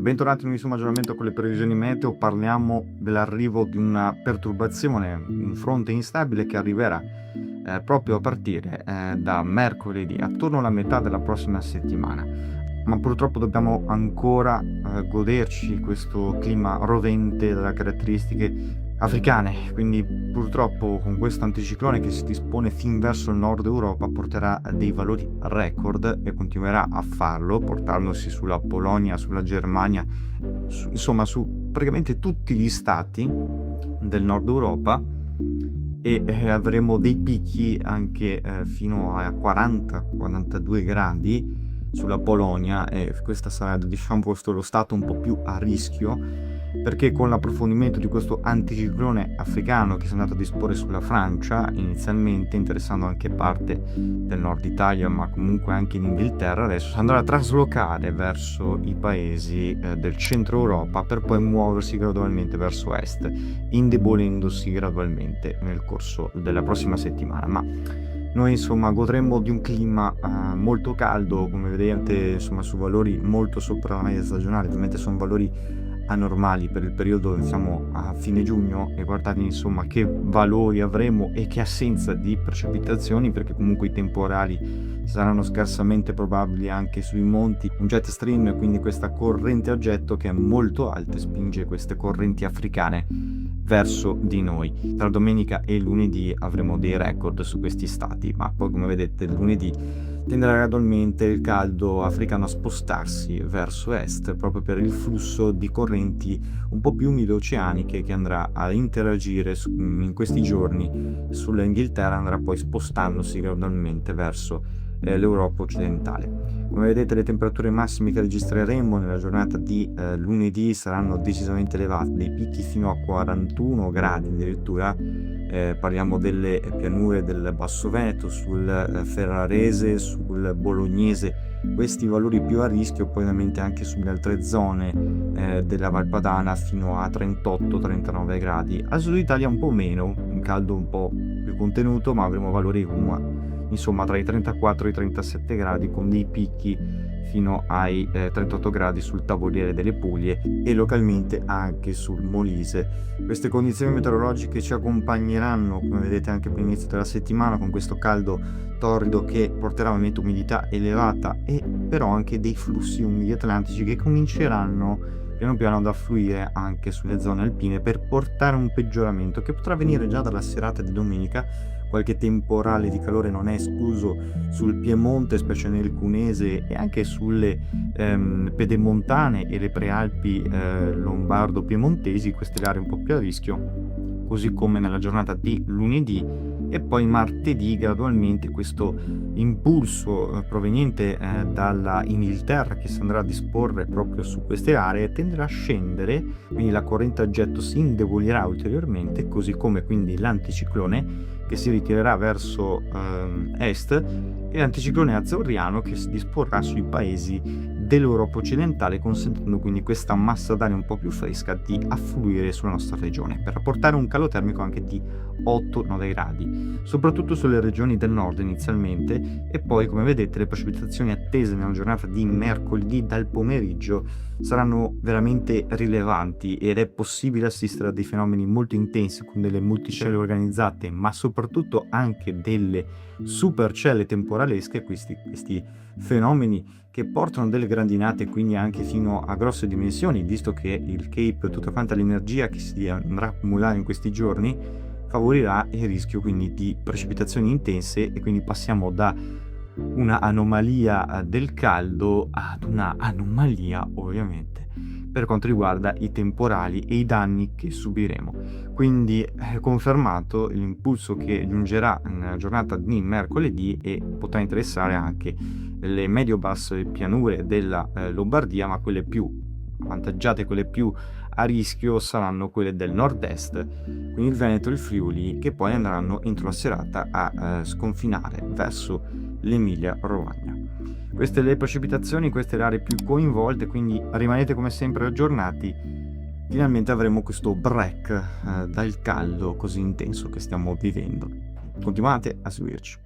Bentornati in un nuovissimo aggiornamento con le previsioni meteo. Parliamo dell'arrivo di una perturbazione, un fronte instabile che arriverà proprio a partire da mercoledì, attorno alla metà della prossima settimana. Ma purtroppo dobbiamo ancora goderci questo clima rovente dalle caratteristiche africane, quindi purtroppo con questo anticiclone che si dispone fin verso il nord Europa porterà dei valori record e continuerà a farlo, portandosi sulla Polonia, sulla Germania, insomma su praticamente tutti gli stati del nord Europa, e avremo dei picchi anche fino a 40-42 gradi sulla Polonia, e questa sarà, diciamo, lo stato un po' più a rischio, perché con l'approfondimento di questo anticiclone africano che si è andato a disporre sulla Francia inizialmente, interessando anche parte del nord Italia ma comunque anche in Inghilterra, adesso si andrà a traslocare verso i paesi del centro Europa per poi muoversi gradualmente verso est, indebolendosi gradualmente nel corso della prossima settimana. Ma noi insomma godremo di un clima molto caldo, come vedete, insomma su valori molto sopra la media stagionale. Ovviamente sono valori anormali per il periodo, siamo a fine giugno, e guardate insomma che valori avremo e che assenza di precipitazioni, perché comunque i temporali saranno scarsamente probabili anche sui monti. Un jet stream, quindi questa corrente a getto che è molto alta, spinge queste correnti africane verso di noi. Tra domenica e lunedì avremo dei record su questi stati, ma poi come vedete lunedì tenderà gradualmente il caldo africano a spostarsi verso est, proprio per il flusso di correnti un po' più umide oceaniche che andrà a interagire in questi giorni sull'Inghilterra, andrà poi spostandosi gradualmente verso l'Europa occidentale. Come vedete le temperature massime che registreremo nella giornata di lunedì saranno decisamente elevate, dei picchi fino a 41 gradi addirittura. Parliamo delle pianure del Basso Veneto, sul Ferrarese, sul Bolognese, questi valori più a rischio, poi ovviamente anche sulle altre zone della Val Padana fino a 38-39 gradi. Al sud Italia un po' meno, un caldo un po' più contenuto, ma avremo valori insomma tra i 34 e i 37 gradi, con dei picchi fino ai 38 gradi sul Tavoliere delle Puglie e localmente anche sul Molise. Queste condizioni meteorologiche ci accompagneranno, come vedete, anche per l'inizio della settimana, con questo caldo torrido che porterà ovviamente umidità elevata e però anche dei flussi umidi atlantici che cominceranno piano piano ad affluire anche sulle zone alpine, per portare un peggioramento che potrà venire già dalla serata di domenica. Qualche temporale di calore non è escluso sul Piemonte, specie nel Cunese, e anche sulle pedemontane e le prealpi lombardo-piemontesi, queste aree un po' più a rischio, così come nella giornata di lunedì. E poi martedì gradualmente questo impulso proveniente dalla Inghilterra, che si andrà a disporre proprio su queste aree, tenderà a scendere, quindi la corrente a getto si indebolirà ulteriormente, così come quindi l'anticiclone che si ritirerà verso est, e l'anticiclone azzurriano che si disporrà sui paesi dell'Europa occidentale, consentendo quindi questa massa d'aria un po' più fresca di affluire sulla nostra regione, per apportare un calo termico anche di 8-9 gradi, soprattutto sulle regioni del nord inizialmente. E poi, come vedete, le precipitazioni attese nella giornata di mercoledì dal pomeriggio saranno veramente rilevanti, ed è possibile assistere a dei fenomeni molto intensi con delle multicelle organizzate, ma soprattutto anche delle supercelle temporalesche, questi fenomeni che portano delle grandinate, quindi anche fino a grosse dimensioni, visto che il Cape, tutta quanta l'energia che si andrà a accumulare in questi giorni, favorirà il rischio quindi di precipitazioni intense, e quindi passiamo da una anomalia del caldo ad una anomalia ovviamente per quanto riguarda i temporali e i danni che subiremo. Quindi è confermato l'impulso che giungerà nella giornata di mercoledì, e potrà interessare anche le medio-basse pianure della Lombardia, ma quelle più avvantaggiate, quelle più a rischio, saranno quelle del nord-est, quindi il Veneto e il Friuli, che poi andranno entro la serata a sconfinare verso l'Emilia-Romagna. Queste le precipitazioni, queste le aree più coinvolte, quindi rimanete come sempre aggiornati. Finalmente avremo questo break dal caldo così intenso che stiamo vivendo. Continuate a seguirci.